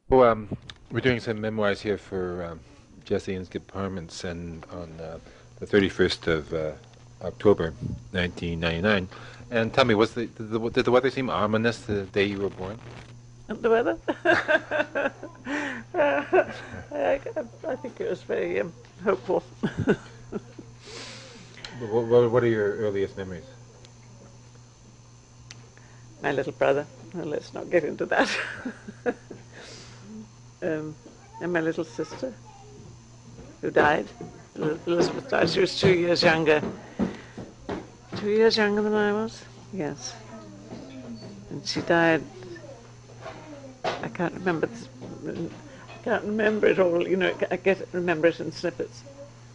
Well, we're doing some memoirs here for Jessie Inskip Harminc, and on the 31st of October, 1999. And tell me, did the weather seem ominous the day you were born? The weather? I think it was very hopeful. What are your earliest memories? My little brother. Well, let's not get into that. And my little sister, who died. Elizabeth died. She was 2 years younger. 2 years younger than I was? Yes. And she died. I can't remember this. I can't remember it all. You know, remember it in snippets.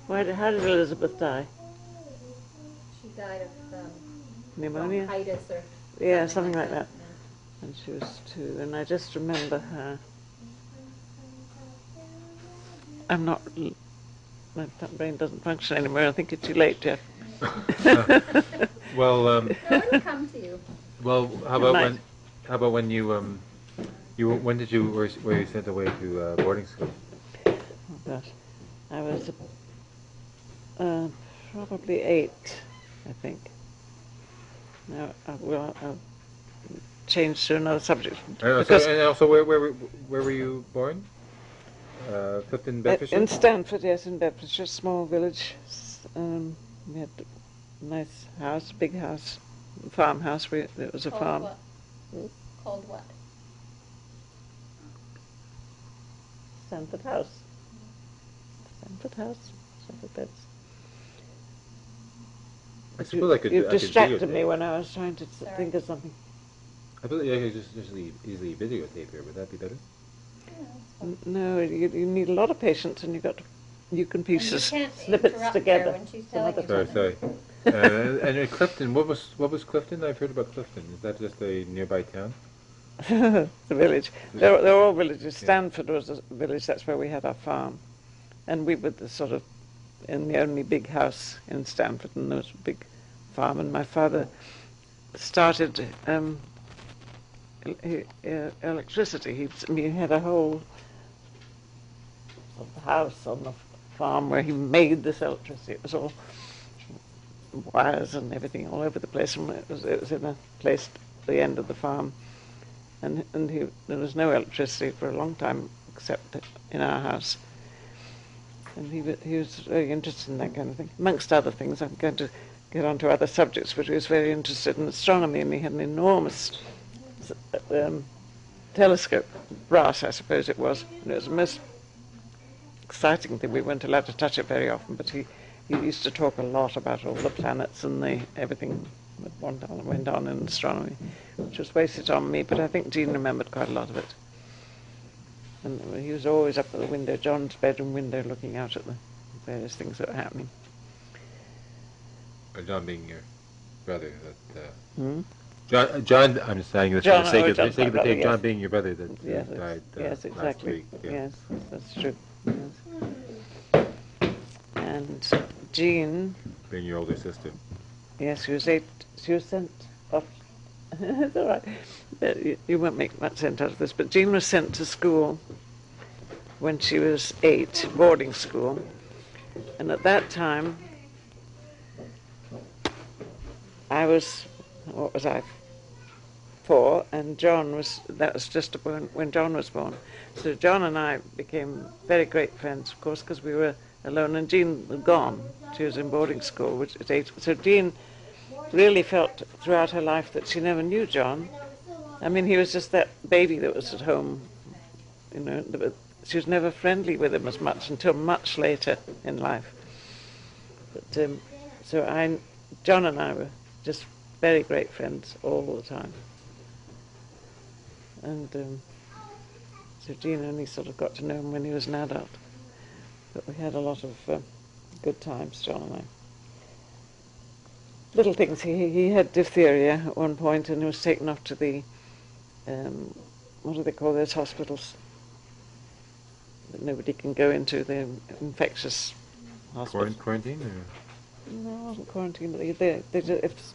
How did Elizabeth die? She died of Pneumonia? bronchitis or Yeah, something like that. And she was 2, and I just remember her. My brain doesn't function anymore. I think it's too late, Jeff. Well, No, it'll come to you. well, how about when when did you were you sent away to boarding school? Oh gosh, I was probably 8, I think. Now I'll change to another subject. And also, where were you born? Clifton, Bedfordshire? In Stanford, yes, in Bedfordshire, small village. We had a nice house, big house, farmhouse. It was a Called farm. What? Called what? Stanford House. Stanford House. Stanford Beds. I suppose I could. You I could distracted videotape. me when I was trying to think of something. I thought I could just easily videotape here. Would that be better? No, you need a lot of patience, and you can piece And you can't snippets interrupt together. her when she's some telling other you time. Sorry. And in Clifton, what was Clifton? I've heard about Clifton. Is that just a nearby town? The village. They're all villages. Yeah. Stanford was a village. That's where we had our farm, and we were in the only big house in Stanford, and there was a big farm. And my father started electricity. He had a whole house on the farm where he made this electricity. It was all wires and everything all over the place, and it was in a place at the end of the farm. And there was no electricity for a long time except in our house. And he was very interested in that kind of thing. Amongst other things, I'm going to get on to other subjects, but he was very interested in astronomy, and he had an enormous telescope, brass I suppose it was, and it was the most exciting thing. We weren't allowed to touch it very often, but he used to talk a lot about all the planets and everything that went on in astronomy, which was wasted on me, but I think Jean remembered quite a lot of it. And he was always up at the window, John's bedroom window, looking out at the various things that were happening. John being your brother. Hmm? John, I'm just saying this for the sake of John's the my brother, tape. yes. John being your brother that Yes, died yes, last exactly. week. Yeah. Yes, that's true. Yes. And Jean, Being your older sister. yes, she was 8. She was sent off. It's all right. But you won't make much sense out of this. But Jean was sent to school when she was 8, boarding school. And at that time, what was I? 4, and that was just when John was born. So John and I became very great friends, of course, because we were alone, and Jean was gone. She was in boarding school, which at 8. So Jean really felt throughout her life that she never knew John. I mean, he was just that baby that was at home, you know, but she was never friendly with him as much until much later in life. But John and I were just very great friends all the time. And so Jean only sort of got to know him when he was an adult. But we had a lot of good times, John and I. Little things. He had diphtheria at one point, and he was taken off to the, what do they call those hospitals that nobody can go into, the infectious hospitals. Quarantine? Or? No, it wasn't quarantine. If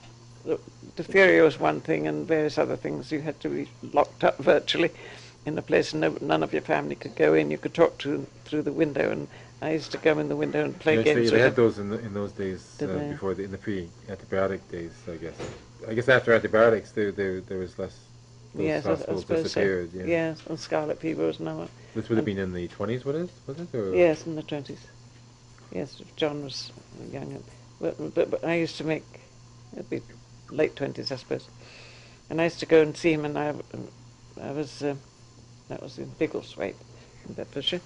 diphtheria was one thing and various other things, you had to be locked up virtually in a place none of your family could go in. You could talk to through the window, and I used to go in the window and play Yes, games they with had them. those in those days Did they? before in the pre-antibiotic days, I guess. I guess after antibiotics, there was less. Those Yes, I hospitals suppose disappeared. so. Yeah. Yes, and scarlet fever was another. This would have been in the 20s, was it? Or? Yes, in the 20s. Yes, John was young. But I used to make, it'd be late 20s, I suppose. And I used to go and see him, and I was, that was in Biggleswade, in Bedfordshire.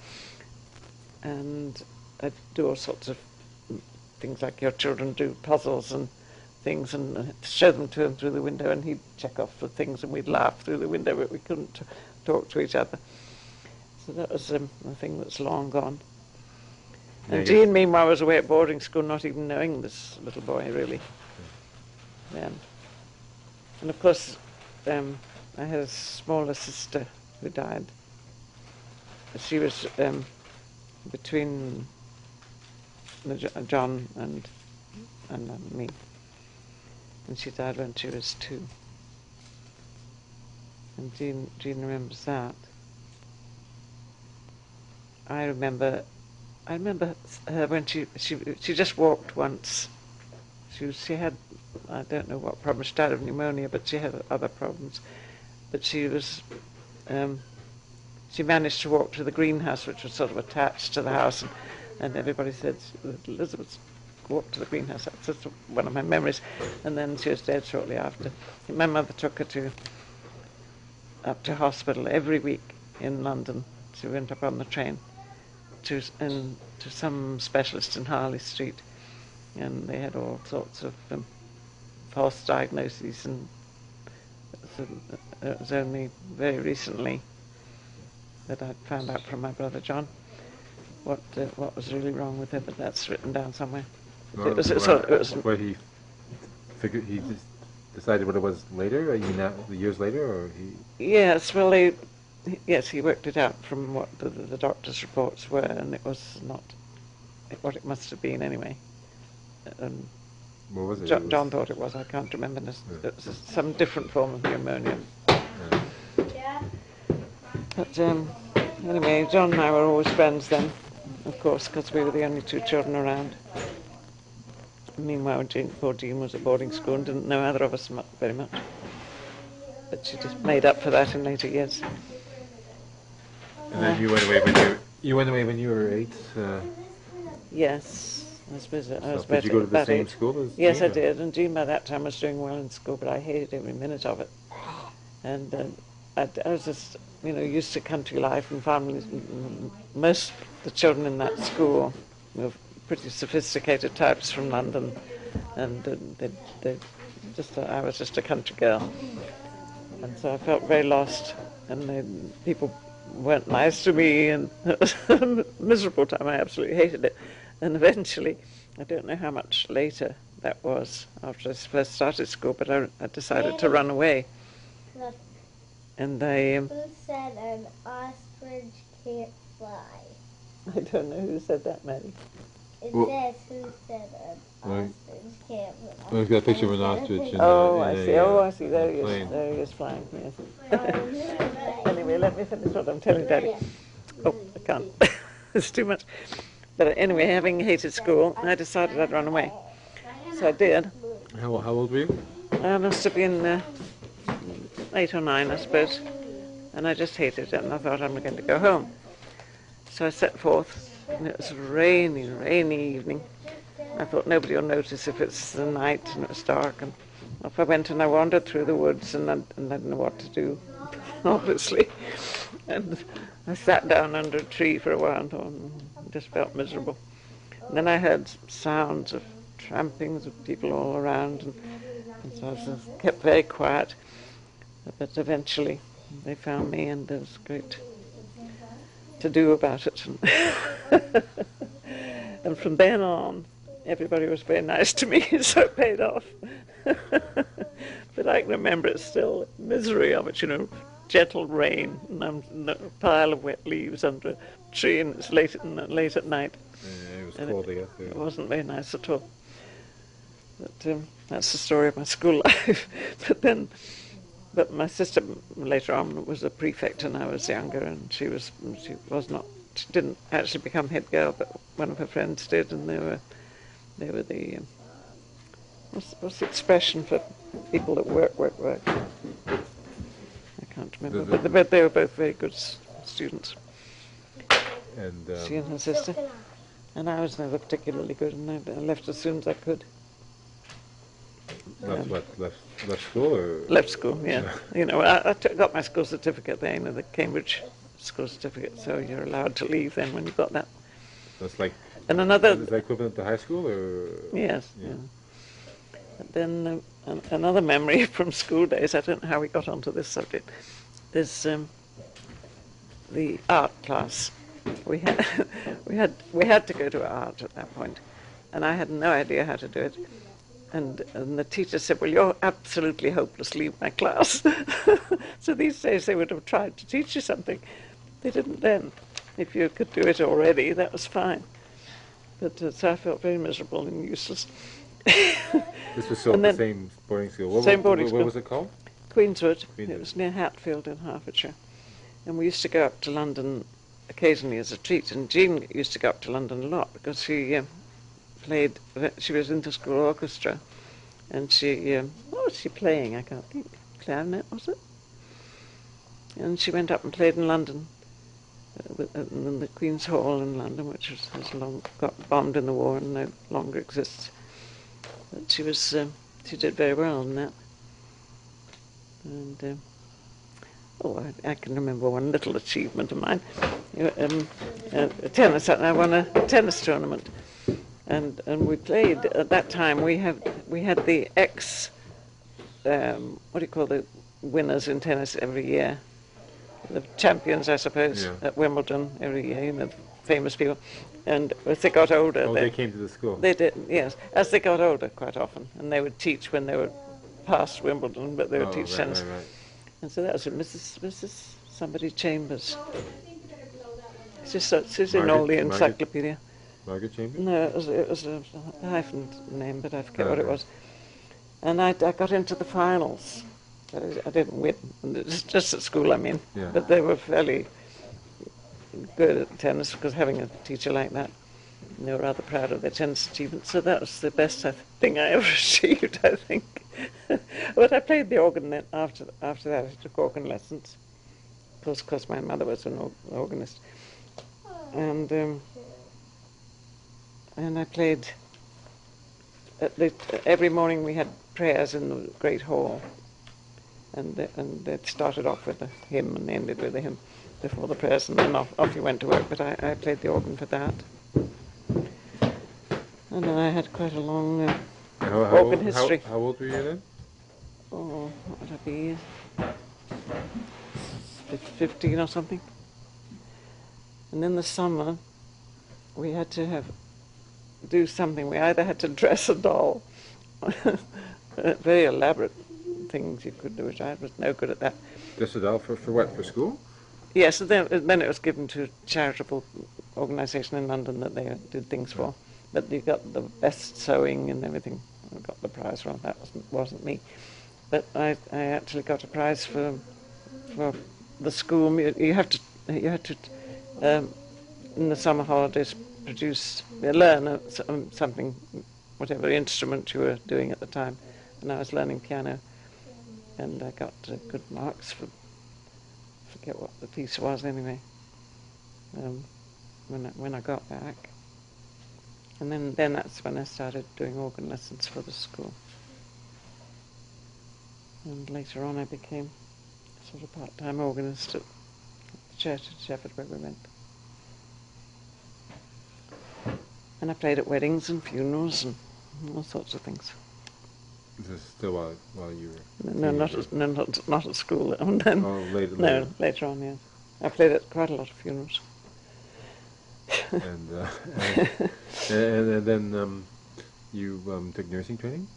And I'd do all sorts of things like your children do, puzzles and things, and show them to him through the window, and he'd check off the things, and we'd laugh through the window, but we couldn't talk to each other. So that was a thing that's long gone. And Jean, meanwhile, was away at boarding school, not even knowing this little boy, really. And of course, I had a smaller sister who died. She was between John and me. And she died when she was 2. And Jean remembers that. I remember her when she just walked once. She had, I don't know what problem, she died of pneumonia, but she had other problems. But she was, she managed to walk to the greenhouse, which was sort of attached to the house, and everybody said Elizabeth walked to the greenhouse. That's just one of my memories. And then she was dead shortly after. My mother took her up to hospital every week in London. She went up on the train to some specialist in Harley Street, and they had all sorts of false diagnoses, and it was only very recently that I found out from my brother John what was really wrong with her, but that's written down somewhere. Well, what he figured, he just decided what it was later. You mean the years later, or he? Yes, well, he worked it out from what the doctor's reports were, and it was not what it must have been anyway. What was it? John thought it was. I can't remember. It was some different form of pneumonia. Yeah. But anyway, John and I were always friends then, of course, because we were the only 2 children around. Meanwhile, poor Jean was at boarding school and didn't know either of us very much. But she just made up for that in later years. And then you went away when you were 8. Yes, I suppose I was Did you go to the same 8. school as Yes, Jean, I did. And Jean by that time was doing well in school, but I hated every minute of it. And I was just, used to country life and families. Most of the children in that school were pretty sophisticated types from London, and they just thought I was just a country girl. And so I felt very lost, and people weren't nice to me, and it was a miserable time. I absolutely hated it. And eventually, I don't know how much later that was, after I first started school, but I decided to run away. And Who said an ostrich can't fly? I don't know who said that, Maddie. It Well, says who said an right. ostrich can't fly. I've got a picture of an ostrich. I see. There he is. There he is flying. Yes. Anyway, let me finish what I'm telling Daddy. Oh, I can't. It's too much. But anyway, having hated school, I decided I'd run away. So I did. How old were you? I must have been 8 or 9, I suppose. And I just hated it, and I thought I'm going to go home. So I set forth, and it was a rainy evening. I thought nobody will notice if it's the night and it's dark. And off I went, and I wandered through the woods, and I didn't know what to do, obviously. And I sat down under a tree for a while and just felt miserable. And then I heard sounds of trampings of people all around, and so I just kept very quiet. But eventually they found me, and there was great to do about it. And from then on, everybody was very nice to me, so it paid off. But I can remember it still, the misery of it, gentle rain, and I'm in a pile of wet leaves under a tree, and it's late at night. Yeah, it was And cold, I guess. It wasn't very nice at all. But that's the story of my school life. But then But my sister later on was a prefect, and I was younger, and she didn't actually become head girl, but one of her friends did, and they were the what's the expression for people that work? I can't remember, but they were both very good students. And She and her sister, and I was never particularly good, and I left as soon as I could. left school or Left school, yeah. You know, got my school certificate there, you know, the Cambridge school certificate, so you're allowed to leave then when you got that. that's like And another, is that equivalent to high school or yes, yeah. yeah. But then another memory from school days, I don't know how we got onto this subject, is the art class. We had to go to art at that point, and I had no idea how to do it. And the teacher said, well, you're absolutely hopeless, leave my class. So these days they would have tried to teach you something. They didn't then. If you could do it already, that was fine. But so I felt very miserable and useless. This was still at the same boarding school. Same boarding school. What was it called? Queenswood. It was near Hatfield in Hertfordshire. And we used to go up to London occasionally as a treat. And Jean used to go up to London a lot because she she was in the school orchestra, and what was she playing? I can't think. Clarinet, was it? And she went up and played in London, in the Queen's Hall in London, which got bombed in the war and no longer exists. But she did very well in that. And I can remember one little achievement of mine. Tennis. I won a tennis tournament. And we played at that time. We had the the winners in tennis every year, the champions, I suppose, at Wimbledon every year. You know, the famous people. And as they got older, they came to the school. They did, yes. As they got older, quite often, and they would teach when they were past Wimbledon, but they would teach tennis. Right. And so that was Mrs. somebody Chambers. It's in all the encyclopedia. Margaret Chambers? No, it was a hyphened name, but I forget what it was. And I got into the finals. I didn't win, just at school, I mean. Yeah. But they were fairly good at tennis because having a teacher like that, they were rather proud of their tennis achievements. So that was the best thing I ever achieved, I think. But I played the organ then after that. I took organ lessons, of course, because my mother was an organist. And I played. Every morning we had prayers in the great hall, and they started off with a hymn and ended with a hymn before the prayers, and then off you went to work. But I played the organ for that, and then I had quite a long organ history. How old were you then? Oh, what would I be? 15 or something. And in the summer, we had to do something. We either had to dress a doll, very elaborate things you could do, which I was no good at that. Dress a doll for what? For school? Yes, then it was given to a charitable organisation in London that they did things for. But you got the best sewing and everything. I got the prize for that. Wasn't me. But I actually got a prize for the school. You had to in the summer holidays learn something, whatever instrument you were doing at the time. And I was learning piano, and I got good marks for, forget what the piece was anyway, when I got back. And then that's when I started doing organ lessons for the school. And later on I became a sort of part-time organist at the church at Shefford where we went. And I played at weddings and funerals and all sorts of things. Is this still while you were? No, not at school. Then. Oh, later. No, later on, yes. I played at quite a lot of funerals. and then you took nursing training?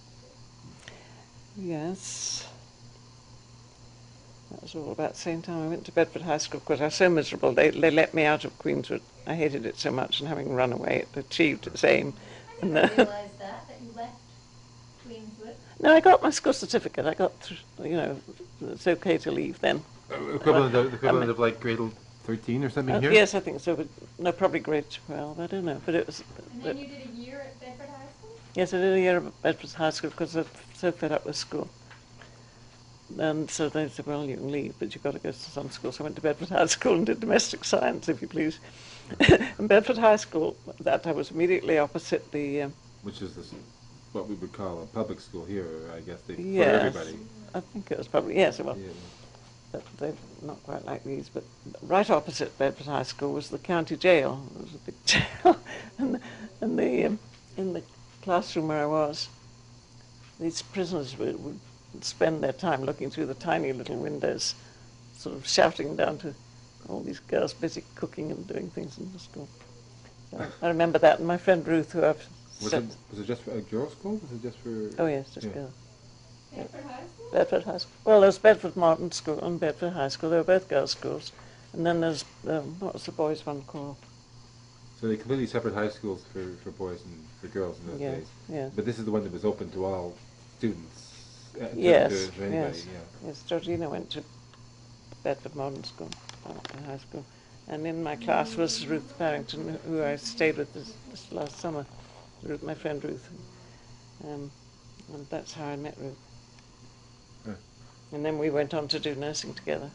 Yes. That was all about the same time I went to Bedford High School because I was so miserable. They let me out of Queenswood. I hated it so much, and having run away, it achieved its aim. I didn't realise that you left Queenswood. No, I got my school certificate. I got, it's okay to leave then. Equivalent of like grade 13 or something here? Yes, I think so. But no, probably grade 12. I don't know. But it was. And then you did a year at Bedford High School? Yes, I did a year at Bedford High School because I was so fed up with school. And so they said, well, you can leave, but you've got to go to some school. So I went to Bedford High School and did domestic science, if you please. And Bedford High School, that I was immediately opposite the... Which is what we would call a public school here, I guess, for yes, everybody. I think it was probably, yes, it was. Yeah. But they're not quite like these. But right opposite Bedford High School was the county jail. It was a big jail. and in the classroom where I was, these prisoners would spend their time looking through the tiny little windows, sort of shouting down to all these girls busy cooking and doing things in the school. So I remember that, and my friend Ruth, who I've Was it just for a girls' school? Was it just for... Oh yes, just girls. Bedford High School? Bedford High School. Well, there was Bedford Modern School and Bedford High School. They were both girls' schools. And then there's, what was the boys' one called? So they completely separate high schools for boys and for girls in those days. Yeah. But this is the one that was open to all students. Yes, to anybody, yes. yeah. Yes, Georgina went to Bedford Modern School, Bedford High School. And in my class was Ruth Barrington, who I stayed with this last summer. Ruth, my friend Ruth. And that's how I met Ruth. And then we went on to do nursing together,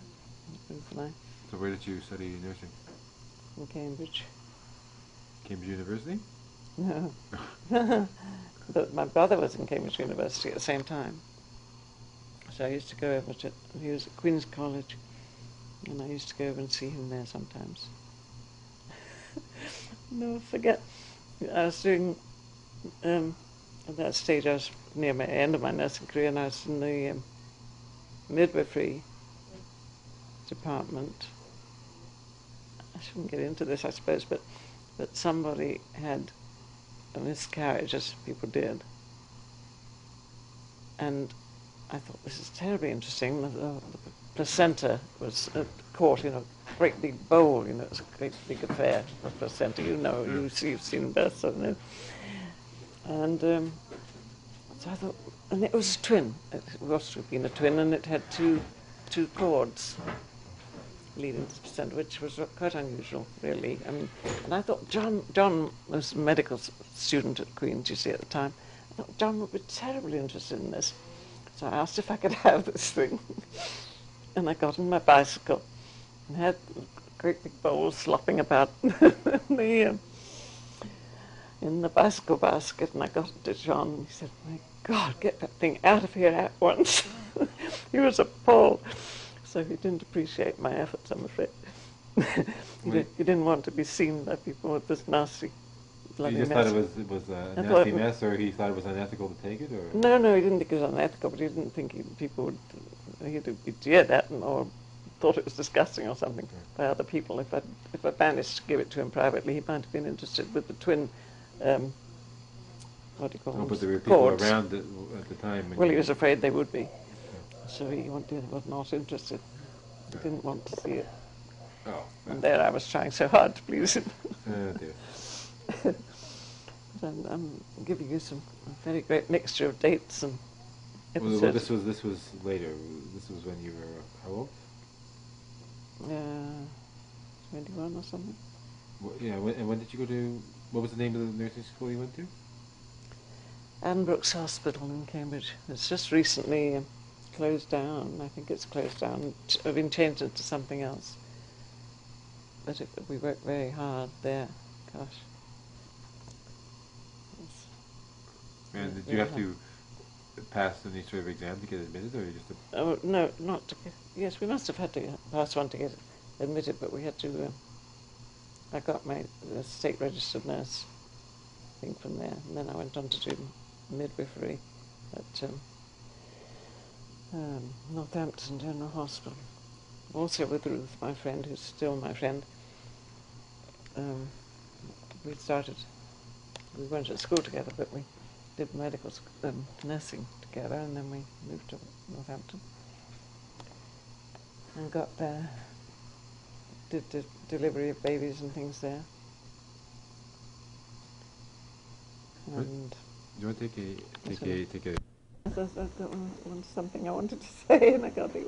Ruth and I, So where did you study nursing? in Cambridge. Cambridge University? No. But my brother was in Cambridge University at the same time. So I used to go over to, he was at Queen's College, and I used to go over and see him there sometimes. No, forget, I was doing, at that stage I was near my end of my nursing career, and I was in the midwifery department. I shouldn't get into this, I suppose, but somebody had a miscarriage, as people did. And I thought, this is terribly interesting. The placenta was caught in a great big bowl, it was a great big affair, the placenta, you've seen births, I don't know. And so I thought, and it was a twin. It was to have been a twin, and it had two cords leading to the placenta, which was quite unusual, really. I mean, and I thought John was a medical student at Queen's, you see, at the time. I thought John would be terribly interested in this. So I asked if I could have this thing. And I got on my bicycle and had a great big bowl slopping about in the bicycle basket, and I got it to John, and he said, my God, get that thing out of here at once. He was appalled. So he didn't appreciate my efforts, I'm afraid. He didn't want to be seen by people with this nasty bloody mess. You just thought it was a nasty mess, or he thought it was unethical to take it? Or? No, he didn't think it was unethical, but he didn't think people would, he'd be jeered at or thought it was disgusting or something by other people. If I managed to give it to him privately, he might have been interested with the twin, what do you call them? But there were people cords around at the time. Well, he was afraid they would be. So he was not interested. He didn't want to see it. Oh. And there I was trying so hard to please him. Oh, dear. I'm giving you some very great mixture of dates and episodes. Well, this was later. This was when you were how old? 21 or something. Well, yeah. And when did you go to? What was the name of the nursing school you went to? Anne Brooks Hospital in Cambridge. It's just recently closed down. I think it's closed down. It's been changed into something else. But we worked very hard there. Gosh. And did you have to pass any sort of exam to get admitted, or just? Oh no, not to get. Yes, we must have had to pass one to get admitted, but we had to. I got my state registered nurse thing from there, and then I went on to do midwifery at Northampton General Hospital. Also with Ruth, my friend, who's still my friend. We went to school together, but we did medical nursing together, and then we moved to Northampton and got there, did the delivery of babies and things there. And do you want to take a There was something I wanted to say and I can't think.